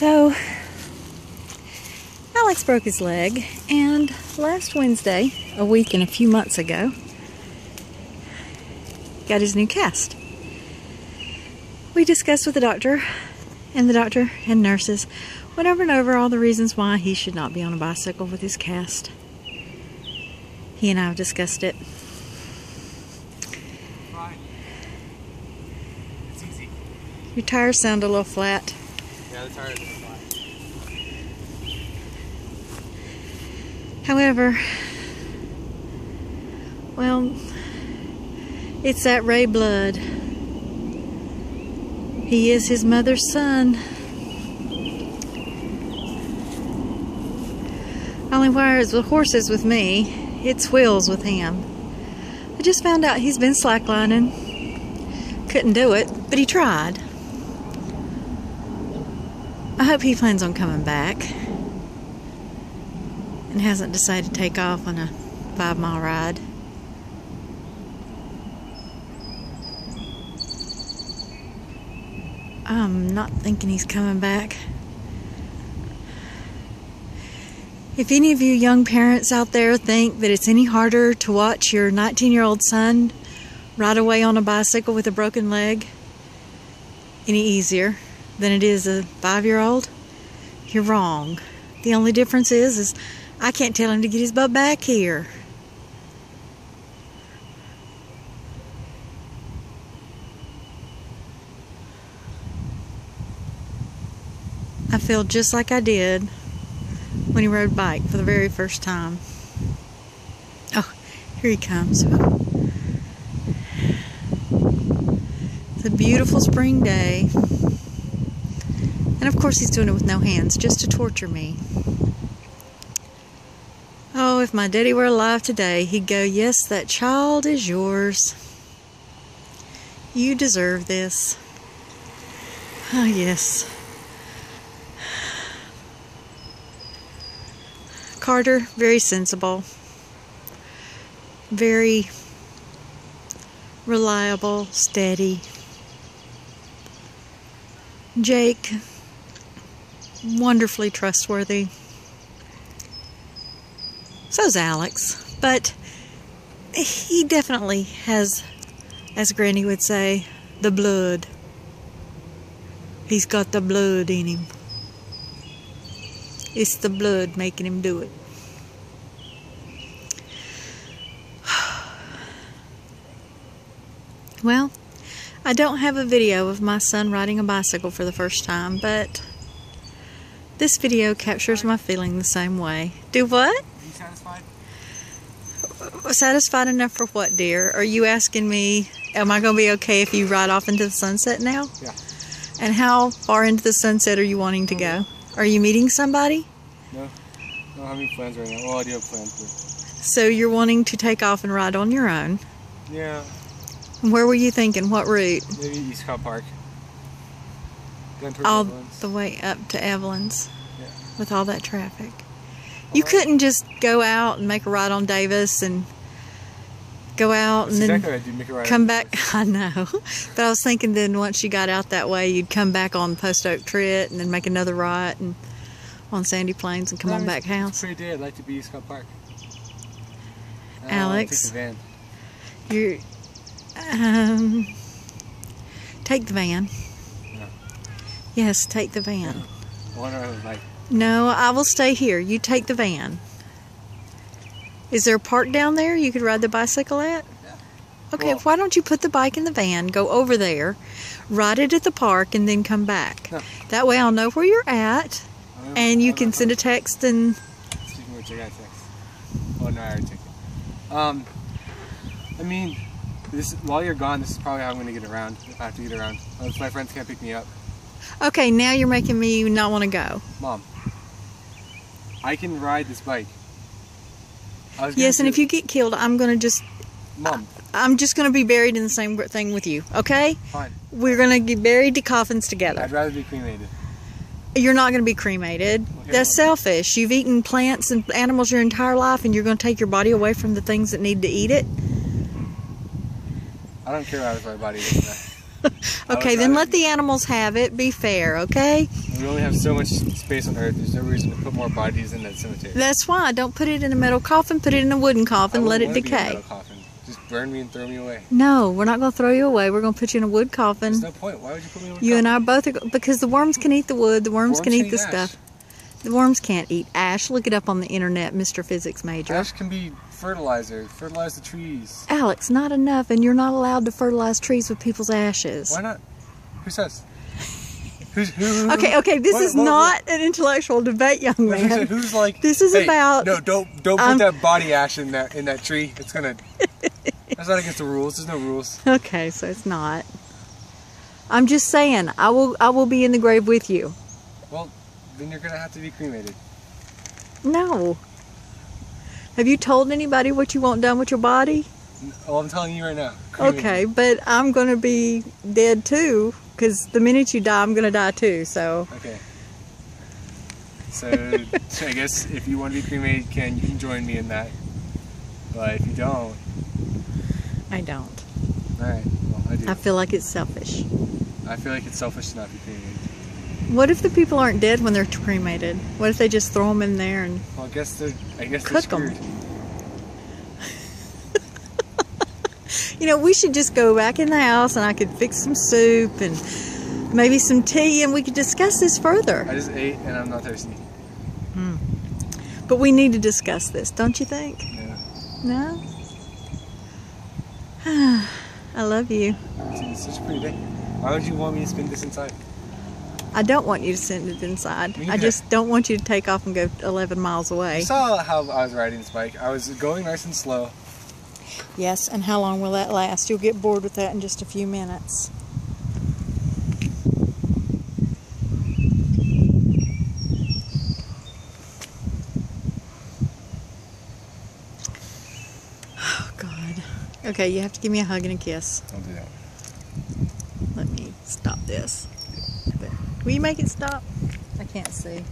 So, Alex broke his leg, and last Wednesday, a week and a few months ago, got his new cast. We discussed with the doctor and nurses, went over and over all the reasons why he should not be on a bicycle with his cast. He and I have discussed it. Right. It's easy. Your tires sound a little flat. Yeah, the tires are flat. However, well, it's that Ray blood. He is his mother's son. Only wires with horses with me, it's wheels with him. I just found out he's been slacklining. Couldn't do it, but he tried. I hope he plans on coming back and hasn't decided to take off on a 5-mile ride. I'm not thinking he's coming back. If any of you young parents out there think that it's any harder to watch your 19-year-old son ride away on a bicycle with a broken leg any easier than it is a 5-year-old, you're wrong. The only difference is I can't tell him to get his butt back here. I feel just like I did when he rode bike for the very first time. Oh, here he comes. It's a beautiful spring day. And of course he's doing it with no hands, just to torture me. Oh, if my daddy were alive today, he'd go, "Yes, that child is yours. You deserve this." Oh, yes. Carter, very sensible, very reliable, steady. Jake, wonderfully trustworthy. So's Alex, but he definitely has, as Granny would say, the blood. He's got the blood in him. It's the blood making him do it. Well, I don't have a video of my son riding a bicycle for the first time, but this video captures my feeling the same way. Do what? Are you satisfied? Satisfied enough for what, dear? Are you asking me, am I going to be okay if you ride off into the sunset now? Yeah. And how far into the sunset are you wanting to go? Are you meeting somebody? No. I don't have any plans right now. Well, I do have plans, but... So you're wanting to take off and ride on your own? Yeah. Where were you thinking? What route? Maybe East Cobb Park. Then towards All Evelyn's. the way up to Evelyn's? Yeah. With all that traffic. You couldn't just go out and make a ride on Davis and go out That's and then exactly what I do, make a ride come on back. Davis. I know. But I was thinking then once you got out that way, you'd come back on Post Oak Trit and then make another right and on Sandy Plains and come on back house. It's a pretty day. I'd like to be East Cobb Park. Alex, Take the van. you're... take the van. No. Yes, take the van. I wonder what I was like. No, I will stay here. You take the van. Is there a park down there you could ride the bicycle at? Yeah. Okay, Well, why don't you put the bike in the van, go over there, ride it at the park, and then come back? No. That way I'll know where you're at, and you can send a text and... Speaking of which, I got a text. Oh, no, I already checked it. I mean, while you're gone, this is probably how I'm going to get around, if I have to get around. If my friends can't pick me up. Okay, now you're making me not want to go. Mom, I can ride this bike. Yes, and if you get killed, I'm going to just... Mom. I'm just going to be buried in the same thing with you, okay? Fine. We're going to get buried to coffins together. I'd rather be cremated. You're not going to be cremated. Okay, That's selfish. You've eaten plants and animals your entire life, and you're going to take your body away from the things that need to eat it? I don't care how my body is. Okay, then let the animals have it. Be fair, okay? We only have so much space on Earth. There's no reason to put more bodies in that cemetery. That's why. Don't put it in a metal coffin. Put it in a wooden coffin. Let it I wouldn't want to be in a decay. metal coffin. Just burn me and throw me away. No, we're not going to throw you away. We're going to put you in a wood coffin. There's no point. Why would you put me in a wood You coffin? and I both are, because the worms can eat the wood. The worms can eat the ash. stuff. The worms can't eat ash. Look it up on the internet, Mr. Physics Major. Ash can be fertilizer. Fertilize the trees. Alex, not enough, and you're not allowed to fertilize trees with people's ashes. Why not? Who says? Who? Okay, this is not an intellectual debate, young man. Who's like? This is hey, about... No, don't put that body ash in that tree. It's gonna. That's not against the rules. There's no rules. Okay, so it's not. I'm just saying, I will be in the grave with you. Well, then you're gonna have to be cremated. No. Have you told anybody what you want done with your body? Well, I'm telling you right now. Cremated. Okay, but I'm going to be dead too, because the minute you die, I'm going to die too, so... Okay. So, I guess if you want to be cremated, you can join me in that. But if you don't... I don't. Alright, well, I do. I feel like it's selfish. I feel like it's selfish to not be cremated. What if the people aren't dead when they're cremated? What if they just throw them in there and Well, I guess they're cook 'em? screwed. You know, we should just go back in the house and I could fix some soup and maybe some tea and we could discuss this further. I just ate and I'm not thirsty. But we need to discuss this, don't you think? Yeah. No? I love you. It's such a pretty day. Why would you want me to spend this inside? I don't want you to send it inside. Me I neither. just don't want you to take off and go 11 miles away. You saw how I was riding this bike. I was going nice and slow. Yes, and how long will that last? You'll get bored with that in just a few minutes. Oh, God. Okay, you have to give me a hug and a kiss. I'll do that. Let me stop this. Will you make it stop? I can't see.